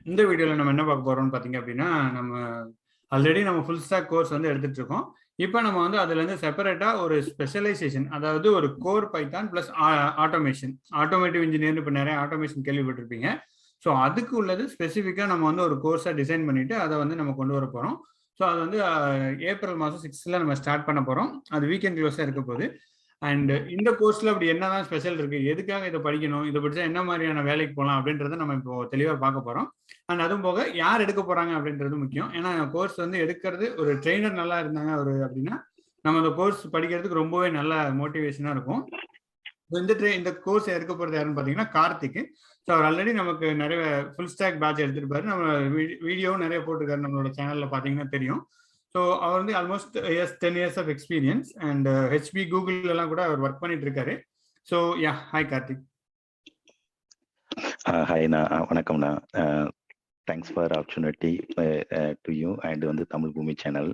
இந்த வீடியோவில் நம்ம என்ன பார்க்க போறோம்னு பார்த்தீங்க அப்படின்னா, நம்ம ஆல்ரெடி நம்ம ஃபுல் ஸ்டாக் கோர்ஸ் வந்து எடுத்துட்டு இருக்கோம். இப்போ நம்ம வந்து அதுலேருந்து செப்பரேட்டாக ஒரு ஸ்பெஷலைசேஷன், அதாவது ஒரு core python plus automation, automotive இன்ஜினியர்னு இப்போ நிறைய ஆட்டோமேஷன் கேள்விப்பட்டிருப்பீங்க. ஸோ அதுக்கு உள்ளது ஸ்பெசிஃபிக்காக நம்ம வந்து ஒரு கோர்ஸாக டிசைன் பண்ணிட்டு அதை வந்து நம்ம கொண்டு வர போகிறோம். ஸோ அது வந்து ஏப்ரல் மாதம் 6th நம்ம ஸ்டார்ட் பண்ண போகிறோம். அது வீக்கெண்ட் க்ளோஸாக இருக்க போகுது. அண்ட் இந்த கோர்ஸ்ல அப்படி என்னதான் ஸ்பெஷல் இருக்கு, எதுக்காக இதை படிக்கணும், இதை படிச்சா என்ன மாதிரியான வேலைக்கு போகலாம் அப்படின்றத நம்ம இப்போ தெளிவா பார்க்க போறோம். அண்ட் அதுவும் போக யார் எடுக்க போறாங்க அப்படின்றது முக்கியம். ஏன்னா கோர்ஸ் வந்து எடுக்கிறது ஒரு ட்ரெயினர் நல்லா இருந்தாங்க ஒரு அப்படின்னா நம்ம அந்த கோர்ஸ் படிக்கிறதுக்கு ரொம்பவே நல்ல மோட்டிவேஷனா இருக்கும். இந்த கோர்ஸ் எடுக்க போறது யாருன்னு பாத்தீங்கன்னா கார்த்திக். ஸோ அவர் ஆல்ரெடி நமக்கு நிறைய ஃபுல் ஸ்டாக் பேட்ச் எடுத்துருப்பாரு. நம்ம வீடியோவும் நிறைய போட்டிருக்காரு நம்மளோட சேனல்ல பாத்தீங்கன்னா தெரியும். ஸோ அவர் வந்து almost 10 years of experience and HP Google எல்லாம் கூட அவர் ஒர்க் பண்ணிட்டு இருக்காரு. So yeah, hi Karthik. ஹாய்ண்ணா, வணக்கம்ண்ணா. Thanks for opportunity to you and வந்து தமிழ் பூமி சேனல்.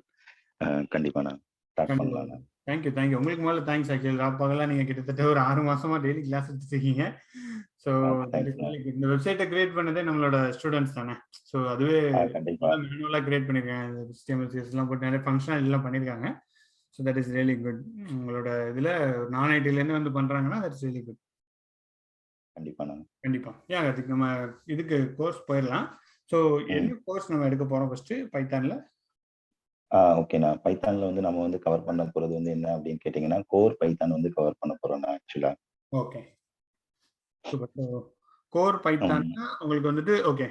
கண்டிப்பாண்ணா ஸ்டார்ட் பண்ணலாம்ண்ணா. தேங்க்யூ. உங்களுக்கு முதல்ல தேங்க்ஸ். ஆக்சுவலி ராப்பாகலாம் நீங்கள் கிட்டத்தட்ட ஒரு 6 மாசமா டெய்லி கிளாஸ் எடுத்துருக்கீங்க. ஸோ இந்த வெப்சைட்டை கிரியேட் பண்ணதே நம்மளோட ஸ்டூடெண்ட்ஸ் தானே. ஸோ அதுவே மேனுவலாக கிரியேட் பண்ணியிருக்காங்க, HTML போட்டு நிறைய ஃபங்க்ஷனாலிட்டிலாம் பண்ணியிருக்காங்க. So that is really good. உங்களோட இதில் நான் ஐடிலேருந்து வந்து பண்ணுறாங்கன்னா தட் இஸ் ரியலி குட். கண்டிப்பாக ஏன் அதுக்கு நம்ம இதுக்கு கோர்ஸ் போயிடலாம். ஸோ என்ன கோர்ஸ் நம்ம எடுக்க போகிறோம் ஃபர்ஸ்ட் பைத்தானில்? ஓகேண்ணா, பைத்தான்ல வந்து நம்ம வந்து கவர் பண்ண போறது வந்து என்ன அப்படின்னு கேட்டீங்கன்னா கோர் பைத்தான் வந்து கவர் பண்ண போறோம்ண்ணா ஆக்சுவலா. Okay, super. கோர் பைத்தான்னா உங்களுக்கு வந்துட்டு ஓகே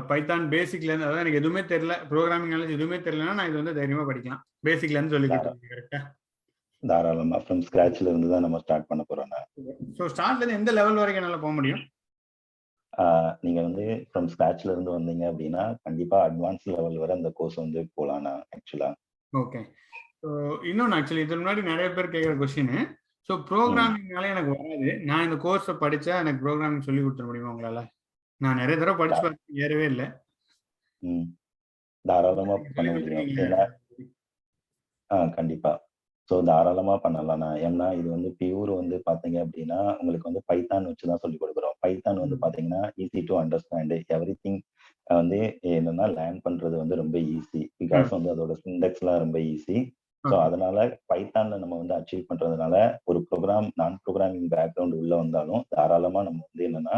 பைத்தான் பேசிக்ல இருந்து, அதாவது எனக்கு எதுவுமே தெரியல, ப்ரோக்ராமிங் நாலேஜ் எதுவுமே தெரியலன்னா நான் இது வந்து தைரியமா படிக்கலாம். பேசிக்ல இருந்து சொல்லி கொடுத்துருக்கீங்க கரெக்ட்டா? தாராளமா ஃப்ரம் ஸ்கிராச்ல இருந்து தான் நம்ம ஸ்டார்ட் பண்ண போறோம்ண்ணா. ஸோ ஸ்டார்ட்ல இருந்து எந்த லெவல் வரைக்கும் என்னால போக முடியும்? நீங்க வந்து ஃப்ரம் ஸ்கிராச்ல இருந்து வந்தீங்க அப்படின்னா கண்டிப்பா அட்வான்ஸ் லெவல் வரை அந்த கோர்ஸ் வந்து போலாம்ண்ணா ஆக்சுவலா. ஓகே. ஸோ இன்னொன்று ஆக்சுவலி இதுக்கு முன்னாடி நிறைய பேர் கேட்குற கொஸ்டின், ஸோ ப்ரோக்ராமிங்னால எனக்கு வராது, நான் இந்த கோர்ஸை படிச்சா எனக்கு ப்ரோக்ராமிங் சொல்லி கொடுத்துட முடியுமா உங்களால? நான் நிறைய தடவை படிச்சு பார்த்து ஏறவே இல்லை. தாராளமா பண்ண முடியும். ஏன்னா கண்டிப்பா. ஸோ தாராளமா பண்ணலாம்ண்ணா. ஏன்னா இது வந்து பியூர் வந்து பாத்தீங்க அப்படின்னா உங்களுக்கு வந்து பைத்தான் வச்சுதான் சொல்லி கொடுக்குறோம். பைத்தான் வந்து பாத்தீங்கன்னா ஈஸி டு அண்டர்ஸ்டாண்ட், எவ்ரிதிங் வந்து என்னன்னா லேர்ன் பண்றது வந்து ரொம்ப ஈஸி. பிகாஸ் வந்து அதோட சிண்டெக்ஸ் எல்லாம் ரொம்ப ஈஸி. ஸோ அதனால பைத்தான்ல நம்ம வந்து அச்சீவ் பண்றதுனால ஒரு நான் ப்ரோக்ராமிங் பேக்ரவுண்ட் உள்ள வந்தாலும் தாராளமா நம்ம வந்து என்னன்னா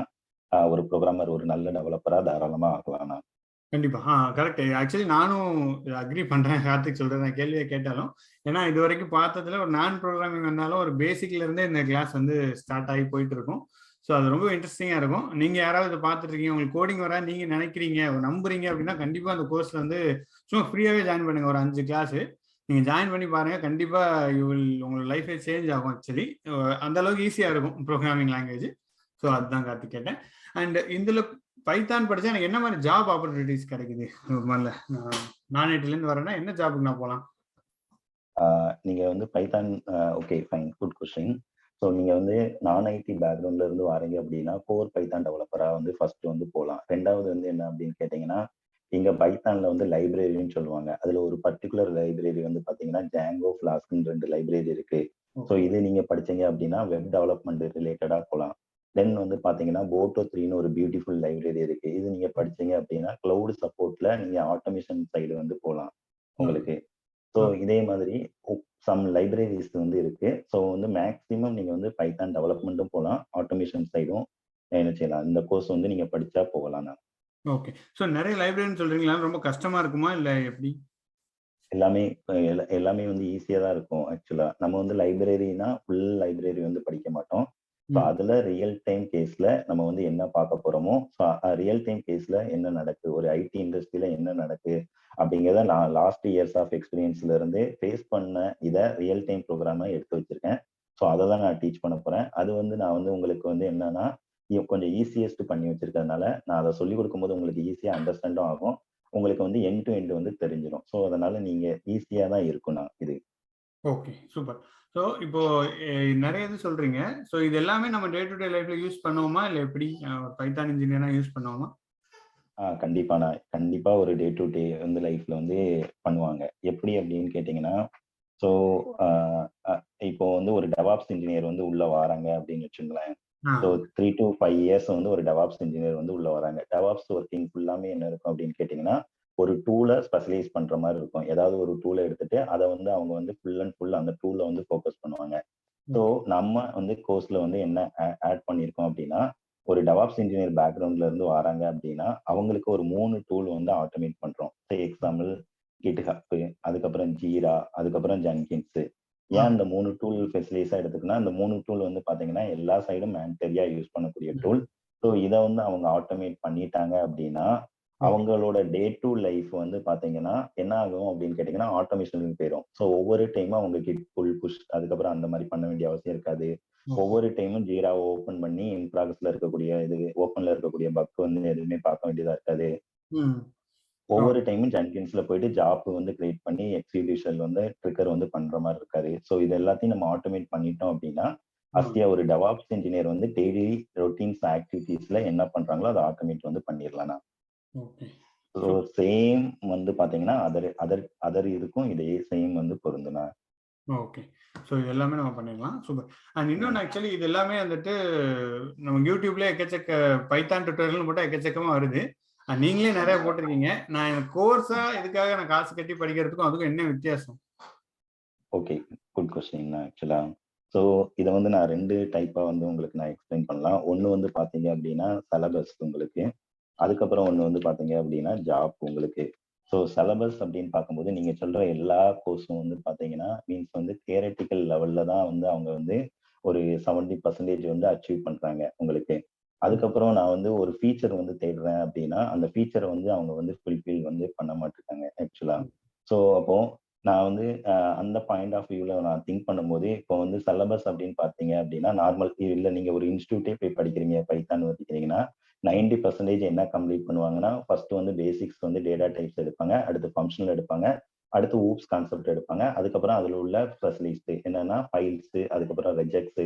ஒரு ப்ரோக்ராமர், ஒரு நல்ல டெவலப்பரா தாராளமா ஆகலாம்ண்ணா. கண்டிப்பா. கரெக்ட். ஆக்சுவலி நானும் அக்ரி பண்றேன் கார்த்திக் சொல்றேன். நான் கேள்வியை கேட்டாலும், ஏன்னா இது வரைக்கும் பார்த்ததுல ஒரு நான் ப்ரோக்ராமிங் வந்தாலும் ஒரு பேசிக்ல இருந்தே இந்த கிளாஸ் வந்து ஸ்டார்ட் ஆகி போயிட்டு இருக்கும். ஸோ அது ரொம்ப இன்ட்ரெஸ்டிங்கா இருக்கும். நீங்க யாராவது பார்த்துட்டு இருக்கீங்க, உங்களுக்கு கோடிங் வரா நீங்க நினைக்கிறீங்க, நம்புறீங்க அப்படின்னா கண்டிப்பா அந்த கோர்ஸ்ல வந்து சும்மா ஃப்ரீயாவே ஜாயின் பண்ணுங்க. ஒரு 5 கிளாஸ் நீங்க ஜாயின் பண்ணி பாருங்க. கண்டிப்பா உங்களோட லைஃபே சேஞ்ச் ஆகும். ஆக்சுவலி அந்த அளவுக்கு ஈஸியா இருக்கும் ப்ரோக்ராமிங் லாங்குவேஜ். ஸோ அதுதான் கார்த்திக் கேட்டேன். அண்ட் இதுல பைத்தான் படிச்சா எனக்கு என்ன மாதிரி ஜாப் ஆப்பர்ச்சுனிட்டிஸ் கிடைக்குது? நான் ஐடில இருந்து வரேன்னா என்ன ஜாபுக்கு நான் போகலாம்? நீங்க வந்து Python okay fine, good question. So நீங்க வந்து நான் ஐடி பேக்ரவுண்ட்ல இருந்து வரீங்க அப்படின்னா கோர் பைத்தான் டெவலப்பரா வந்து ஃபர்ஸ்ட் வந்து போகலாம். ரெண்டாவது வந்து என்ன அப்படின்னு கேட்டீங்கன்னா இங்க பைத்தான்ல வந்து லைப்ரரின்னு சொல்லுவாங்க. அதுல ஒரு பர்டிகுலர் லைப்ரரி வந்து பாத்தீங்கன்னா ஜாங்கோ, ஃபிளாஸ்க்னு 2 லைப்ரரி இருக்கு. ஸோ இது நீங்க படிச்சீங்க அப்படின்னா வெப் டெவலப்மெண்ட் ரிலேட்டடா போகலாம். தென் வந்து பாத்தீங்கன்னா போட்டோ 3ன்னு ஒரு பியூட்டிஃபுல் லைப்ரரி இருக்கு. இது நீங்க படிச்சீங்க அப்படின்னா கிளவுட் சப்போர்ட்ல நீங்க ஆட்டோமேஷன் சைடு வந்து போகலாம் உங்களுக்கு. ஸோ இதே மாதிரி சம் லைப்ரரிஸ் வந்து இருக்கு. ஸோ வந்து மேக்ஸிமம் நீங்க வந்து பைத்தான் டெவலப்மெண்ட்டும் போகலாம், ஆட்டோமேஷன் சைடும் என்ன செய்யலாம். இந்த கோர்ஸ் வந்து நீங்க படிச்சா போகலாம். ஓகே. ஸோ நிறைய லைப்ரரின்னு சொல்றீங்களா, ரொம்ப கஷ்டமா இருக்குமா இல்ல எப்படி? எல்லாமே வந்து ஈஸியா தான் இருக்கும் ஆக்சுவலா. நம்ம வந்து லைப்ரரினா ஃபுல் லைப்ரரி வந்து படிக்க மாட்டோம். ஸோ அதுல ரியல் டைம் கேஸ்ல நம்ம வந்து என்ன பார்க்க போறோமோ, ரியல் டைம் கேஸ்ல என்ன நடக்கு, ஒரு ஐடி இண்டஸ்ட்ரியில என்ன நடக்கு அப்படிங்கிறத நான் லாஸ்ட் இயர்ஸ் ஆஃப் எக்ஸ்பீரியன்ஸ்ல இருந்து ஃபேஸ் பண்ண இதை ரியல் டைம் ப்ரோக்ராமா எடுத்து வச்சிருக்கேன். ஸோ அதை தான் நான் டீச் பண்ண போறேன். அது வந்து நான் வந்து உங்களுக்கு வந்து என்னன்னா கொஞ்சம் ஈஸியஸ்ட் பண்ணி வச்சிருக்கிறதுனால நான் அதை சொல்லிக் கொடுக்கும்போது உங்களுக்கு ஈஸியா அண்டர்ஸ்டாண்டும் ஆகும், உங்களுக்கு வந்து எண்ட் டு எண்ட் வந்து தெரிஞ்சிடும். ஸோ அதனால நீங்க ஈஸியா தான் இருக்கும்ண்ணா இது. Okay, super. ஸோ இப்போ நிறைய இது சொல்றீங்க. ஸோ இது எல்லாமே நம்ம டே டு டே லைஃப்ல யூஸ் பண்ணுவோமா இல்ல எப்படி? பைத்தான் இன்ஜினியரா யூஸ் பண்ணுவோமா? கண்டிப்பாண்ணா, கண்டிப்பா ஒரு டே டு டே வந்து லைஃப்ல வந்து பண்ணுவாங்க. எப்படி அப்படின்னு கேட்டீங்கன்னா, ஸோ இப்போ வந்து ஒரு டெவாப்ஸ் இன்ஜினியர் வந்து உள்ள வராங்க அப்படின்னு வச்சுங்களேன். ஸோ 3 to 5 இயர்ஸ் வந்து ஒரு டெவாப்ஸ் இன்ஜினியர் வந்து உள்ள வராங்க. டெவாப்ஸ் ஒர்க்கிங் ஃபுல்லாமே என்ன இருக்கும் அப்படின்னு கேட்டிங்கன்னா, ஒரு டூலை ஸ்பெஷலைஸ் பண்ற மாதிரி இருக்கும். ஏதாவது ஒரு டூலை எடுத்துட்டு அதை வந்து அவங்க வந்து ஃபுல் அண்ட் ஃபுல் அந்த டூலை வந்து ஃபோக்கஸ் பண்ணுவாங்க. ஸோ நம்ம வந்து கோர்ஸ்ல வந்து என்ன ஆட் பண்ணியிருக்கோம் அப்படின்னா, ஒரு டெவாப்ஸ் இன்ஜினியர் பேக்ரவுண்ட்ல இருந்து வராங்க அப்படின்னா அவங்களுக்கு ஒரு 3 டூல் வந்து ஆட்டோமேட் பண்றோம். எக்ஸாம்பிள் GitHub, அதுக்கப்புறம் JIRA, அதுக்கப்புறம் ஜென்கின்ஸ். ஏன் இந்த 3 டூல் ஸ்பெஷலைஸா எடுத்துக்குன்னா, இந்த 3 டூல் வந்து பாத்தீங்கன்னா எல்லா சைடும் மேண்டரியா யூஸ் பண்ணக்கூடிய டூல். ஸோ இதை வந்து அவங்க ஆட்டோமேட் பண்ணிட்டாங்க அப்படின்னா அவங்களோட டே டு லைஃப் வந்து பாத்தீங்கன்னா என்ன ஆகும் அப்படின்னு கேட்டீங்கன்னா ஆட்டோமேஷனுக்கு போயிடும். ஸோ ஒவ்வொரு டைமும் அவங்க கிட் புல் புஷ் அதுக்கப்புறம் அந்த மாதிரி பண்ண வேண்டிய அவசியம் இருக்காது. ஒவ்வொரு டைமும் ஜீராவை ஓபன் பண்ணி இன் ப்ராசஸ்ல இருக்கக்கூடிய இது ஓப்பன்ல இருக்கக்கூடிய பக் வந்து எதுவுமே பார்க்க வேண்டியதா இருக்காது. ஒவ்வொரு டைமும் ஜென்கின்ஸ்ல போயிட்டு ஜாப் வந்து கிரியேட் பண்ணி எக்ஸிகியூஷன் வந்து ட்ரிக்கர் வந்து பண்ற மாதிரி இருக்காது. ஸோ இது எல்லாத்தையும் நம்ம ஆட்டோமேட் பண்ணிட்டோம் அப்படின்னா அஸ்தியா ஒரு டெவாப்ஸ் இன்ஜினியர் வந்து டெய்லி ரொட்டீன்ஸ் ஆக்டிவிட்டீஸ்ல என்ன பண்றாங்களோ அதை ஆட்டோமேட் வந்து பண்ணிடலாம். ஸோ சேம் வந்து பாத்தீங்கன்னா அதர் இதுக்கும் இதே சேம் வந்து பொருந்துனா. ஓகே. ஸோ இது எல்லாமே நம்ம பண்ணிடலாம். சூப்பர். அண்ட் இன்னொன்று ஆக்சுவலி இது எல்லாமே வந்துட்டு நம்ம யூடியூப்ல எக்கச்சக்க பைத்தான் டுட்டோரியல்னு போட்டால் எக்கச்சக்கமா வருது. நீங்களே நிறைய போட்டிருக்கீங்க. நான் எனக்கு கோர்ஸா இதுக்காக நான் காசு கட்டி படிக்கிறதுக்கும் அதுக்கும் என்ன வித்தியாசம்? ஓகே, குட் கொஸ்டின் ஆக்சுவலா. ஸோ இதை வந்து நான் 2 டைப்பா வந்து உங்களுக்கு நான் எக்ஸ்பிளைன் பண்ணலாம். ஒன்று வந்து பாத்தீங்க அப்படின்னா சிலபஸ் உங்களுக்கு, அதுக்கப்புறம் ஒன்று வந்து பாத்தீங்க அப்படின்னா ஜாப் உங்களுக்கு. ஸோ சிலபஸ் அப்படின்னு பார்க்கும்போது நீங்க சொல்ற எல்லா கோர்ஸும் வந்து பாத்தீங்கன்னா மீன்ஸ் வந்து தியரட்டிக்கல் லெவல்ல தான் வந்து அவங்க வந்து ஒரு 70% வந்து அச்சீவ் பண்றாங்க உங்களுக்கு. அதுக்கப்புறம் நான் வந்து ஒரு ஃபீச்சர் வந்து தேடுறேன் அப்படின்னா அந்த ஃபீச்சரை வந்து அவங்க வந்து ஃபுல்ஃபில் வந்து பண்ண மாட்டிருக்காங்க ஆக்சுவலா. ஸோ அப்போ நான் வந்து அந்த பாயிண்ட் ஆஃப் வியூல நான் திங்க் பண்ணும்போது இப்போ வந்து சிலபஸ் அப்படின்னு பார்த்தீங்க அப்படின்னா நார்மல் இல்லை நீங்க ஒரு இன்ஸ்டியூட்டே போய் படிக்கிறீங்க பைத்தான் படிக்கிறீங்கன்னா 90% என்ன கம்ப்ளீட் பண்ணுவாங்கன்னா ஃபர்ஸ்ட் வந்து பேசிக்ஸ் வந்து டேட்டா டைப்ஸ் எடுப்பாங்க, அடுத்து ஃபங்க்ஷனல் எடுப்பாங்க, அடுத்து ஊப்ஸ் கான்செப்ட் எடுப்பாங்க, அதுக்கப்புறம் அதில் உள்ள ஸ்பெஷலிஸ்ட் என்னன்னா ஃபைல்ஸ், அதுக்கப்புறம் ரெஜெக்ட்ஸ்,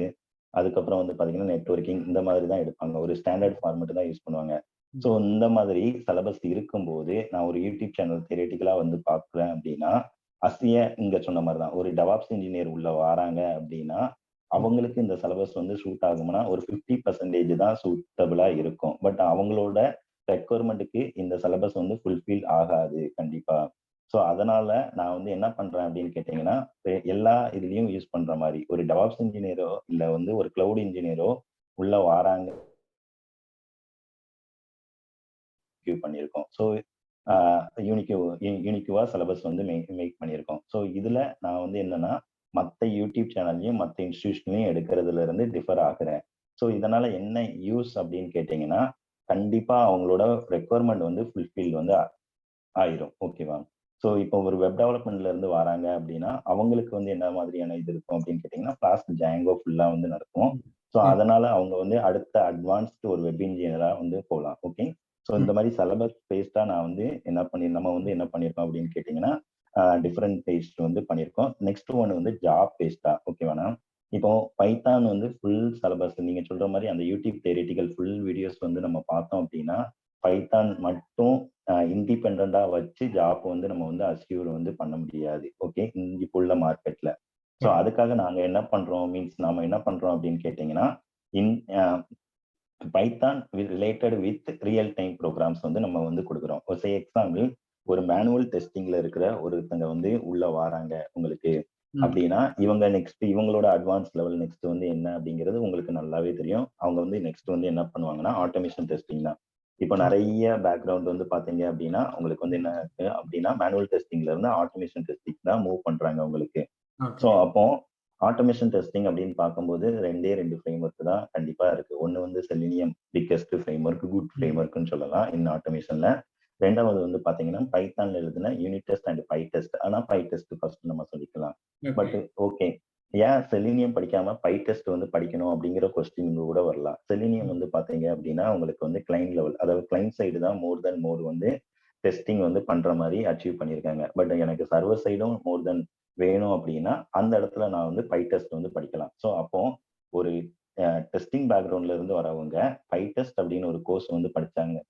அதுக்கப்புறம் வந்து பாத்தீங்கன்னா நெட்வொர்க்கிங் இந்த மாதிரி தான் எடுப்பாங்க. ஒரு ஸ்டாண்டர்ட் ஃபார்மேட் தான் யூஸ் பண்ணுவாங்க. ஸோ இந்த மாதிரி சிலபஸ் இருக்கும்போது நான் ஒரு யூடியூப் சேனல் தியரட்டிக்கலா வந்து பாக்குறேன் அப்படின்னா அஸ்தியா இங்க சொன்ன மாதிரி தான் ஒரு டெவாப்ஸ் இன்ஜினியர் உள்ள வராங்க அப்படின்னா அவங்களுக்கு இந்த சிலபஸ் வந்து சூட் ஆகும்னா ஒரு 50% தான் சூட்டபிளா இருக்கும். பட் அவங்களோட ரெக்குவயர்மெண்ட்டுக்கு இந்த சிலபஸ் வந்து ஃபுல்ஃபில் ஆகாது கண்டிப்பா. ஸோ அதனால நான் வந்து என்ன பண்றேன் அப்படின்னு கேட்டீங்கன்னா எல்லா இதுலயும் யூஸ் பண்ற மாதிரி ஒரு டெவாப்ஸ் இன்ஜினியரோ இல்ல வந்து ஒரு கிளவுட் இன்ஜினியரோ உள்ள வராங்க பண்ணியிருக்கோம். ஸோ யூனிக்யூவா சிலபஸ் வந்து மேக் பண்ணியிருக்கோம். ஸோ இதுல நான் வந்து என்னன்னா மற்ற யூடியூப் சேனல்லையும் மற்ற இன்ஸ்டிடியூஷன்லையும் எடுக்கிறதுல இருந்து டிஃபர் ஆகுறேன். ஸோ இதனால என்ன யூஸ் அப்படின்னு கேட்டீங்கன்னா கண்டிப்பா அவங்களோட ரெக்குவயர்மெண்ட் வந்து ஃபுல்ஃபில் வந்து ஆயிரும். ஓகேவா? ஸோ இப்போ ஒரு வெப் டெவலப்மெண்ட்ல இருந்து வராங்க அப்படின்னா அவங்களுக்கு வந்து என்ன மாதிரியான இது இருக்கும் அப்படின்னு கேட்டீங்கன்னா ஃபாஸ்ட் ஜாங்கோ ஃபுல்லா வந்து நடக்கும். ஸோ அதனால அவங்க வந்து அடுத்த அட்வான்ஸ்டு ஒரு வெப் இன்ஜினியரா வந்து போகலாம். ஓகே. ஸோ இந்த மாதிரி சிலபஸ் பேஸ்டா நான் வந்து நம்ம வந்து என்ன பண்ணியிருக்கோம் அப்படின்னு கேட்டீங்கன்னா டிஃப்ரெண்ட் பேஸ்ட் வந்து பண்ணியிருக்கோம். நெக்ஸ்ட் ஒன் வந்து ஜாப் பேஸ்டா. ஓகேவாண்ணா? இப்போ பைத்தான் வந்து ஃபுல் சிலபஸ் நீங்க சொல்ற மாதிரி அந்த யூடியூப் தியரிட்டிக்கல் ஃபுல் வீடியோஸ் வந்து நம்ம பார்த்தோம் அப்படின்னா பைத்தான் மட்டும் இண்டிபெண்டா வச்சு ஜாப் வந்து நம்ம வந்து அஸ்யூர் வந்து பண்ண முடியாது. ஓகே, இப்போ உள்ள மார்க்கெட்ல. ஸோ அதுக்காக நாங்க என்ன பண்றோம் மீன்ஸ் நாம என்ன பண்றோம் அப்படின்னு கேட்டீங்கன்னா in Python related with real time programs வந்து நம்ம வந்து கொடுக்குறோம். ஒரு எக்ஸாம்பிள் ஒரு மேனுவல் டெஸ்டிங்ல இருக்கிற ஒருத்தங்க வந்து உள்ள வராங்க உங்களுக்கு அப்படின்னா இவங்க நெக்ஸ்ட் இவங்களோட அட்வான்ஸ் லெவல் நெக்ஸ்ட் வந்து என்ன அப்படிங்கிறது உங்களுக்கு நல்லாவே தெரியும். அவங்க வந்து நெக்ஸ்ட் வந்து என்ன பண்ணுவாங்கன்னா ஆட்டோமேஷன் டெஸ்டிங் தான். இப்போ நிறைய பேக்ரவுண்ட் வந்து பாத்தீங்க அப்படின்னா உங்களுக்கு வந்து என்ன இருக்கு அப்படின்னா மேனுவல் டெஸ்டிங்ல இருந்து ஆட்டோமேஷன் டெஸ்டிங் தான் மூவ் பண்றாங்க உங்களுக்கு. ஸோ அப்போ ஆட்டோமேஷன் டெஸ்டிங் அப்படின்னு பார்க்கும்போது 2 ஃப்ரேம் ஒர்க் தான் கண்டிப்பா இருக்கு. ஒன்னு வந்து selenium biggest framework, good ஃப்ரேம் ஒர்க்னு சொல்லலாம் இன் ஆட்டோமேஷன்ல. ரெண்டாவது வந்து பாத்தீங்கன்னா பைத்தான்ல எழுதுன unit test and py test. ஆனா பை டெஸ்ட் ஃபர்ஸ்ட் நம்ம சொல்லிக்கலாம். பட் ஓகே, ஏன் செலினியம் படிக்காம பை டெஸ்ட் வந்து படிக்கணும் அப்படிங்கிற கொஸ்டின் கூட வரலாம். செலினியம் வந்து பாத்தீங்க அப்படின்னா உங்களுக்கு வந்து கிளைண்ட் லெவல், அதாவது கிளைண்ட் சைடு தான் மோர் வந்து டெஸ்டிங் வந்து பண்ற மாதிரி அச்சீவ் பண்ணியிருக்காங்க. பட் எனக்கு சர்வர் சைடும் மோர் தென் வேணும் அப்படின்னா அந்த இடத்துல நான் வந்து பை டெஸ்ட் வந்து படிக்கலாம். ஸோ அப்போ ஒரு டெஸ்டிங் பேக்ரவுண்ட்ல இருந்து வரவங்க பை டெஸ்ட் அப்படின்னு ஒரு கோர்ஸ் வந்து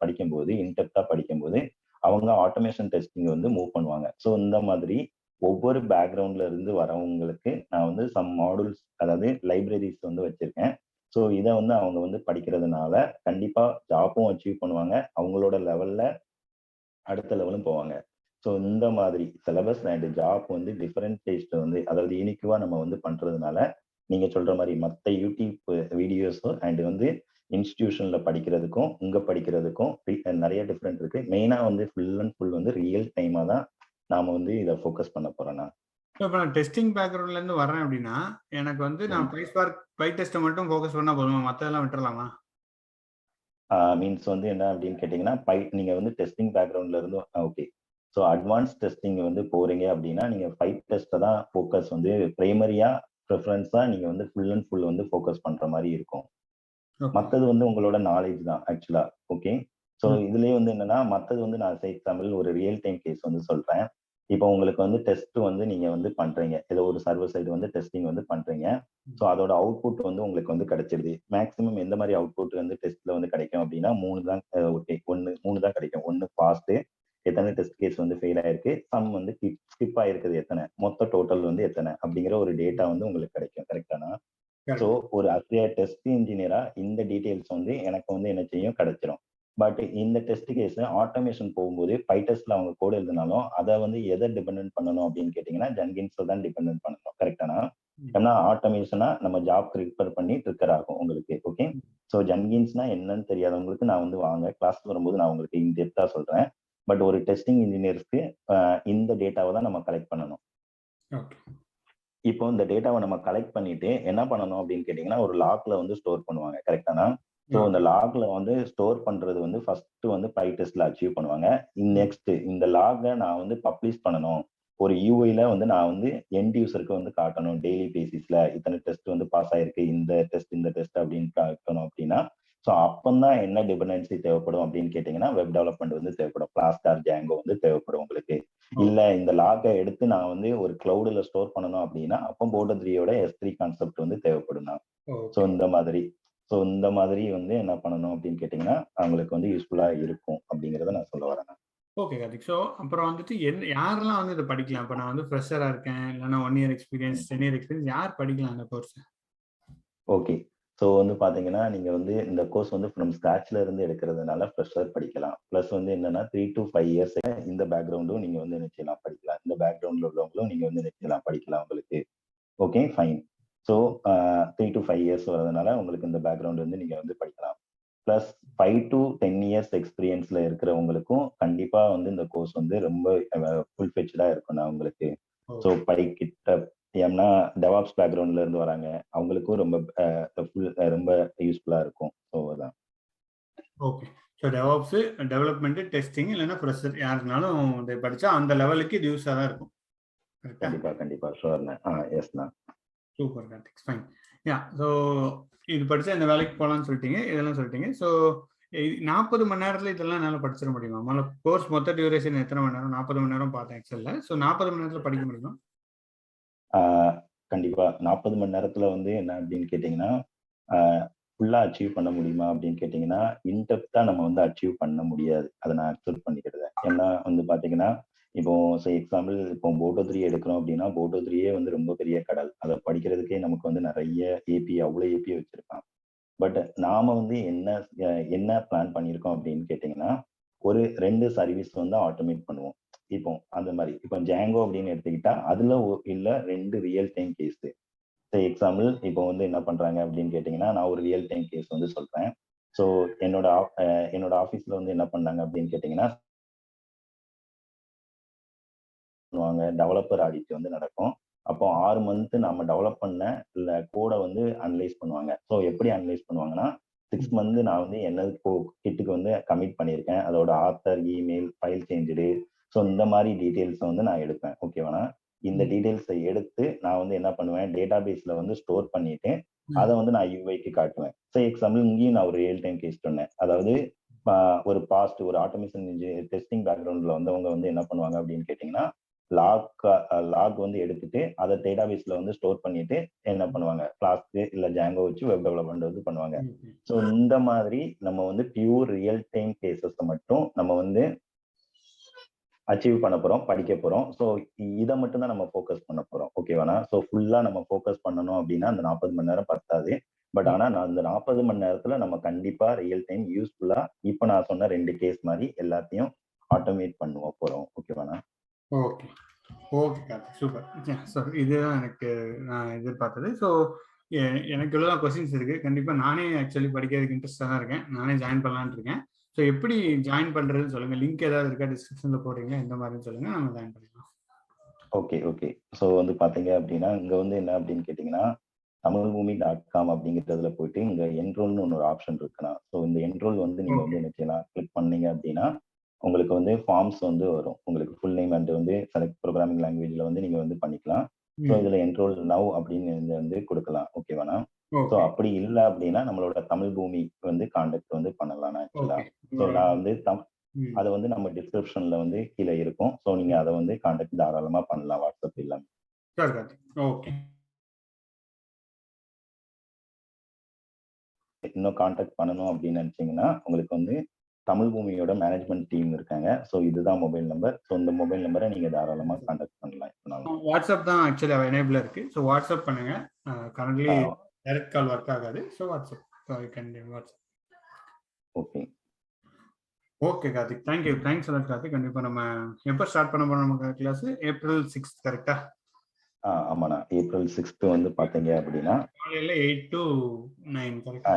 படிக்கும்போது இன்டெப்தா படிக்கும்போது அவங்க ஆட்டோமேஷன் டெஸ்டிங் வந்து மூவ் பண்ணுவாங்க. ஸோ இந்த மாதிரி ஒவ்வொரு பேக்ரவுண்ட்ல இருந்து வரவங்களுக்கு நான் வந்து சம் மாடுல்ஸ் அதாவது லைப்ரரிஸ் வந்து வச்சிருக்கேன். ஸோ இதை வந்து அவங்க வந்து படிக்கிறதுனால கண்டிப்பா ஜாப்பும் அச்சீவ் பண்ணுவாங்க, அவங்களோட லெவல்ல அடுத்த லெவலும் போவாங்க. ஸோ இந்த மாதிரி சிலபஸ் அண்ட் ஜாப் வந்து டிஃபரன்ஷியேட் வந்து அதாவது யூனிக்குவா நம்ம வந்து பண்றதுனால நீங்க சொல்ற மாதிரி மற்ற யூடியூப் வீடியோஸும் அண்ட் வந்து இன்ஸ்டிடியூஷன்ல படிக்கிறதுக்கும் இங்க படிக்கிறதுக்கும் நிறைய டிஃப்ரெண்ட் இருக்கு. மெயினா வந்து ஃபுல் அண்ட் ஃபுல் வந்து ரியல் டைமா தான் நாம வந்து இதை ஃபோக்கஸ் பண்ண போறோம்னா. இப்போ நான் டெஸ்டிங் பேக்ரவுண்ட்ல இருந்து வரேன் அப்படின்னா எனக்கு வந்து நான் பை டெஸ்ட்டை மட்டும் ஃபோக்கஸ் பண்ணா போதுமா, மற்றதெல்லாம் விட்டுறலாமா? மீன்ஸ் வந்து என்ன அப்படின்னு கேட்டீங்கன்னா நீங்க வந்து டெஸ்டிங் பேக்ரவுண்ட்ல இருந்து ஓகே, ஸோ அட்வான்ஸ் டெஸ்டிங் வந்து போறீங்க அப்படின்னா நீங்க பைப் டெஸ்ட்டை தான் ஃபோக்கஸ் வந்து பிரைமரியா ப்ரிஃபரன்ஸா நீங்க வந்து ஃபுல் அண்ட் ஃபுல் வந்து ஃபோக்கஸ் பண்ற மாதிரி இருக்கும். மற்றது வந்து உங்களோட நாலேஜ் தான் ஆக்சுவலா. ஓகே, ஸோ இதுலயே வந்து என்னன்னா மற்றது வந்து நான் எக்ஸாம்பிள் ஒரு ரியல் டைம் கேஸ் வந்து சொல்றேன். இப்போ உங்களுக்கு வந்து டெஸ்ட் வந்து நீங்க வந்து பண்றீங்க, ஏதோ ஒரு சர்வர் சைடு வந்து டெஸ்டிங் வந்து பண்றீங்க. ஸோ அதோட அவுட்புட் வந்து உங்களுக்கு வந்து கிடைச்சிருது. மேக்ஸிமம் எந்த மாதிரி அவுட்புட் வந்து டெஸ்ட்ல வந்து கிடைக்கும் அப்படின்னா 3 தான். ஓகே, 3 தான் கிடைக்கும். ஒன்னு பாஸ்ட், எத்தனை டெஸ்ட் கேஸ் வந்து ஃபெயில் ஆயிருக்கு, சம் வந்து ஸ்கிப் ஆயிருக்குது எத்தனை, மொத்த டோட்டல் வந்து எத்தனை அப்படிங்கிற ஒரு டேட்டா வந்து உங்களுக்கு கிடைக்கும். கரெக்டானா? ஸோ ஒரு டெஸ்ட் இன்ஜினியரா இந்த டீடைல்ஸ் வந்து எனக்கு வந்து என்ன செய்யும், கிடைச்சிரும். பட் இந்த டெஸ்ட் கேஸ் ஆட்டோமேஷன் போகும்போது பைடெஸ்ட்ல அவங்க கோட் எழுதினாலும் அதை வந்து எதை டிபெண்ட் பண்ணணும் அப்படின்னு கேட்டீங்கன்னா ஜங்கின்ஸ் தான் டிபெண்ட் பண்ணணும். கரெக்டானா? ஏன்னா ஆட்டோமேஷனா நம்ம ஜாப் ப்ரிப்பேர் பண்ணி ட்ரிக்கர் ஆகும் உங்களுக்கு. ஓகே, ஸோ ஜங்கின்ஸ்னா என்னன்னு தெரியாதவங்களுக்கு நான் வந்து வாங்க கிளாஸ் வரும்போது நான் உங்களுக்கு இன்டெப்தா சொல்றேன். பட் ஒரு டெஸ்டிங் இன்ஜினியருக்கு இந்த டேட்டாவை தான் நம்ம கலெக்ட் பண்ணணும். இப்போ இந்த டேட்டாவை நம்ம கலெக்ட் பண்ணிட்டு என்ன பண்ணணும் அப்படின்னு கேட்டீங்கன்னா ஒரு லாக்ல வந்து ஸ்டோர் பண்ணுவாங்க. கரெக்டானா? ஸோ இந்த லாக்ல வந்து ஸ்டோர் பண்றது வந்து ஃபர்ஸ்ட் வந்து பைடெஸ்ட்ல அச்சீவ் பண்ணுவாங்க. நெக்ஸ்ட் இந்த லாகை நான் வந்து பப்ளிஷ் பண்ணணும், ஒரு யூஐல வந்து நான் வந்து எண்ட் யூசருக்கு வந்து காட்டணும், டெய்லி பேசிஸ்ல இத்தனை டெஸ்ட் வந்து பாஸ் ஆயிருக்கு, இந்த டெஸ்ட் அப்படின்னு காட்டணும் அப்படின்னா ஸோ அப்பந்தான் என்ன டிபெண்டன்சி தேவைப்படும் அப்படின்னு கேட்டீங்கன்னா வெப் டெவலப்மெண்ட் வந்து தேவைப்படும். ஃபிளாஸ்க் ஆர் ஜாங்கோ வந்து தேவைப்படும் உங்களுக்கு. இல்ல இந்த லாகை எடுத்து நான் வந்து ஒரு கிளவுட்ல ஸ்டோர் பண்ணணும் அப்படின்னா அப்போ போட்டோ3யோட S3 கான்செப்ட் வந்து தேவைப்படும். ஸோ இந்த மாதிரி வந்து என்ன பண்ணணும் அப்படின்னு கேட்டீங்கன்னா அவங்களுக்கு வந்து யூஸ்ஃபுல்லா இருக்கும் அப்படிங்கறத நான் சொல்ல வரேன். ஓகே கார்த்திக். ஸோ அப்புறம் வந்துட்டு யாரெல்லாம் வந்து இதை படிக்கலாம்? இப்போ நான் வந்து ஃப்ரெஷரா இருக்கேன், இல்லைன்னா 1 இயர் எக்ஸ்பீரியன்ஸ், 10 இயர் எக்ஸ்பீரியன்ஸ், யார் படிக்கலாம் இந்த கோர்ஸ்? ஓகே, ஸோ வந்து பாத்தீங்கன்னா நீங்க வந்து இந்த கோர்ஸ் வந்து ஃப்ரம் ஸ்கிராச்ல இருந்து எடுக்கிறதுனால ஃப்ரெஷர் படிக்கலாம். பிளஸ் வந்து என்னன்னா 3 to 5 இயர்ஸ் இந்த பேக்ரவுண்டும் நீங்க வந்து நிச்சயலாம் படிக்கலாம். இந்த பேக்ரவுண்ட்ல உள்ளவங்களும் நீங்க வந்து நிச்சயலாம் படிக்கலாம் உங்களுக்கு. Okay, fine. So 3 to 5 years வரதுனால உங்களுக்கு இந்த பேக்ரவுண்ட் வந்து நீங்க வந்து படிக்கலாம். பிளஸ் 5 to 10 இயர்ஸ் எக்ஸ்பீரியன்ஸ்ல இருக்கிறவங்களுக்கும் கண்டிப்பா வந்து இந்த கோர்ஸ் வந்து ரொம்ப ஃபுல் ஃபெச்டா இருக்கும்னா உங்களுக்கு. ஸோ பைகிithub ஏன்னா டெவாப்ஸ் பேக்ரவுண்ட்ல இருந்து வராங்க, அவங்களுக்கும் ரொம்ப ரொம்ப யூஸ்ஃபுல்லா இருக்கும். ஸோ அதான். Okay, so DevOps, development, testing இல்லைன்னா ஃப்ரெஷர் யாருனாலும் இதை படிச்சா அந்த லெவலுக்கு இது யூஸாக தான் இருக்கும். கண்டிப்பா ஷோர்ண்ணா. எஸ்ண்ணா. Super Karthik, fine. Yeah, so இது படிச்சா இந்த வேலைக்கு போகலான்னு சொல்லிட்டீங்க, இதெல்லாம் சொல்லிட்டீங்க. ஸோ 40 மணி நேரத்துல இதெல்லாம் என்னால் படிச்சிட முடியுமா? முதல்ல கோர்ஸ் மொத்த டியூரேஷன் எத்தனை மணி நேரம்? 40 மணி நேரம் பார்த்தேன் எக்ஸல்ல. ஸோ 40 மணி நேரத்துல படிக்க முடியுமா? கண்டிப்பா 40 மணி நேரத்துல வந்து என்ன அப்படின்னு கேட்டீங்கன்னா ஃபுல்லா அச்சீவ் பண்ண முடியுமா அப்படின்னு கேட்டீங்கன்னா இன்டெப்தா நம்ம வந்து அச்சீவ் பண்ண முடியாது. அதை நான் அக்செப்ட் பண்ணிக்கிறேன். ஏன்னா வந்து பாத்தீங்கன்னா இப்போ எக்ஸாம்பிள் இப்போ போட்டோ3 எடுக்கிறோம் அப்படின்னா போட்டோ3 வந்து ரொம்ப பெரிய கடல். அதை படிக்கிறதுக்கே நமக்கு வந்து நிறைய அவ்வளவு ஏபி வச்சிருக்கான். பட் நாம வந்து என்ன பிளான் பண்ணியிருக்கோம் அப்படின்னு கேட்டீங்கன்னா ஒரு 2 சர்வீஸ் வந்து ஆட்டோமேட் பண்ணுவோம். இப்போ அந்த மாதிரி இப்போ ஜாங்கோ அப்படின்னு எடுத்துக்கிட்டா அதுல இல்ல 2 ரியல் டைம் கேஸ். எக்ஸாம்பிள் இப்போ வந்து என்ன பண்றாங்க அப்படின்னு கேட்டீங்கன்னா நான் ஒரு ரியல் டைம் கேஸ் வந்து சொல்றேன். ஸோ என்னோட ஆஃபீஸ்ல வந்து என்ன பண்ணாங்க அப்படின்னு கேட்டீங்கன்னா டெவலப்பர் ஆடிட் வந்து நடக்கும். அப்போ 6 மந்த் நம்ம டெவலப் பண்ண இல்ல கோடை வந்து அனலைஸ் பண்ணுவாங்க. ஸோ எப்படி அனலைஸ் பண்ணுவாங்கன்னா 6 மந்த் நான் வந்து என்ன கிட்டுக்கு வந்து கமிட் பண்ணியிருக்கேன், அதோட author, email, file change, so இந்த மாதிரி டீட்டெயில்ஸை வந்து நான் எடுப்பேன். ஓகேவானா? இந்த டீட்டெயில்ஸை எடுத்து நான் வந்து என்ன பண்ணுவேன், டேட்டா பேஸ்ல வந்து ஸ்டோர் பண்ணிட்டு அதை வந்து நான் யூஐக்கு காட்டுவேன். ஸோ எக்ஸாம்பிள் இங்கேயும் நான் ஒரு ரியல் டைம் கேஸ் சொன்னேன். அதாவது ஒரு பாஸ்ட் ஒரு ஆட்டோமேஷன் டெஸ்டிங் பேக்ரவுண்ட்ல வந்தவங்க வந்து என்ன பண்ணுவாங்க அப்படின்னு கேட்டீங்கன்னா லாக் வந்து எடுத்துட்டு அதை டேட்டா பேஸ்ல வந்து ஸ்டோர் பண்ணிட்டு என்ன பண்ணுவாங்க, ஃபிளாஸ்க் இல்ல ஜாங்கோ வச்சு வெப் டெவலப்மெண்ட் வந்து பண்ணுவாங்க. ஸோ இந்த மாதிரி நம்ம வந்து பியூர் ரியல் டைம் கேசஸ் மட்டும் நம்ம வந்து அச்சீவ் பண்ண போறோம், படிக்க போறோம். ஸோ இதை மட்டும் தான் நம்ம ஃபோக்கஸ் பண்ண போறோம். ஓகேவானா? ஸோ ஃபுல்லா நம்ம ஃபோக்கஸ் பண்ணணும் அப்படின்னா அந்த 40 மணி நேரம் பத்தாது. பட் ஆனா நான் அந்த 40 மணி நேரத்துல நம்ம கண்டிப்பா ரியல் டைம் யூஸ்ஃபுல்லா இப்ப நான் சொன்ன 2 கேஸ் மாதிரி எல்லாத்தையும் ஆட்டோமேட் பண்ணுவோம் போறோம். ஓகேவாண்ணா? Okay okay Karthik, super. So இதுதான் எனக்கு நான் எதிர்பார்த்தது. ஸோ எனக்கு இவ்வளோதான் கொஸ்டின்ஸ் இருக்கு. கண்டிப்பா நானே ஆக்சுவலி படிக்கிறதுக்கு இன்ட்ரெஸ்டாக தான் இருக்கேன். நானே ஜாயின் பண்ணலான்னு இருக்கேன். ஸோ எப்படி ஜாயின் பண்றதுன்னு சொல்லுங்க. லிங்க் ஏதாவது இருக்கா டிஸ்கிரிப்ஷன்ல போடுறீங்களா, எந்த மாதிரின்னு சொல்லுங்க, நம்ம ஜாயின் பண்ணிக்கலாம். ஓகே. ஸோ வந்து பாத்தீங்க அப்படின்னா இங்க வந்து என்ன அப்படின்னு கேட்டீங்கன்னா tamilboomi.com அப்படிங்கிறதுல போயிட்டு இங்க என்ரோல்னு ஒரு ஆப்ஷன் இருக்குண்ணா. ஸோ இந்த என்ரோல் வந்து நீங்க வந்து என்ன செய்யலாம், கிளிக் பண்ணீங்க அப்படின்னா உங்களுக்கு வந்து ஃபார்ம்ஸ் வந்து வரும். உங்களுக்கு ஃபுல் நேம் அண்ட் வந்து செலக்ட் ப்ரோக்ராமிங் லாங்குவேஜ்ல வந்து நீங்க வந்து பண்ணிக்கலாம். ஸோ இதுல என்ரோல் நவ் அப்படின்னு வந்து கொடுக்கலாம். ஓகேவாண்ணா? ஸோ அப்படி இல்லை அப்படின்னா நம்மளோட தமிழ் பூமி வந்து கான்டாக்ட் வந்து பண்ணலாம் ஆக்சுவலா. ஸோ நான் வந்து அதை வந்து நம்ம டிஸ்கிரிப்ஷன்ல வந்து கீழே இருக்கும். ஸோ நீங்க அதை வந்து கான்டாக்ட் தாராளமா பண்ணலாம், வாட்ஸ்அப் இல்லாம. ஓகே. இன்னும் கான்டாக்ட் பண்ணணும் அப்படின்னு நினைச்சீங்கன்னா உங்களுக்கு வந்து தமிழ் பூமியோட மேனேஜ்மெண்ட் டீம் இருக்காங்க. ஸோ இதுதான் மொபைல் நம்பர். ஸோ இந்த மொபைல் நம்பரை நீங்க தாராளமா கான்டாக்ட் பண்ணலாம். வாட்ஸ்அப் தான் ஆக்சுவலி எனேபிள் இருக்கு. ஸோ வாட்ஸ்அப் பண்ணுங்க. கரண்ட்லி டைரக்ட் கால் ஒர்க் ஆகாது. So WhatsApp. Okay okay Karthik, thank you. Thanks a lot Karthik. கண்டிப்பா நம்ம எப்போ ஸ்டார்ட் பண்ண போறோம் நம்ம கிளாஸ்? ஏப்ரல் 6 கரெக்டா? ஆமாண்ணா, ஏப்ரல் 6 வந்து பாத்தீங்க அப்படின்னா காலையில 8 to 9 கரெக்டா?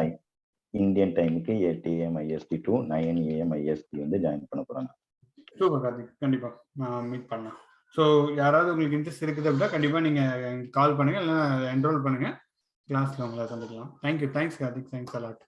இந்தியன் டைமுக்கு 8 AM IST to 9 AM IST வந்து ஜாயின் பண்ண போறாங்க. சூப்பர் கார்த்திக், கண்டிப்பா நான் மீட் பண்ணலாம். ஸோ யாராவது உங்களுக்கு இன்ட்ரெஸ்ட் இருக்குது அப்படின்னா கண்டிப்பா நீங்க கால் பண்ணுங்க, இல்லைன்னா என்ரோல் பண்ணுங்க. கிளாஸ்ல உங்களை சந்திக்கலாம். Thank you. Thanks Karthik. Thanks a lot.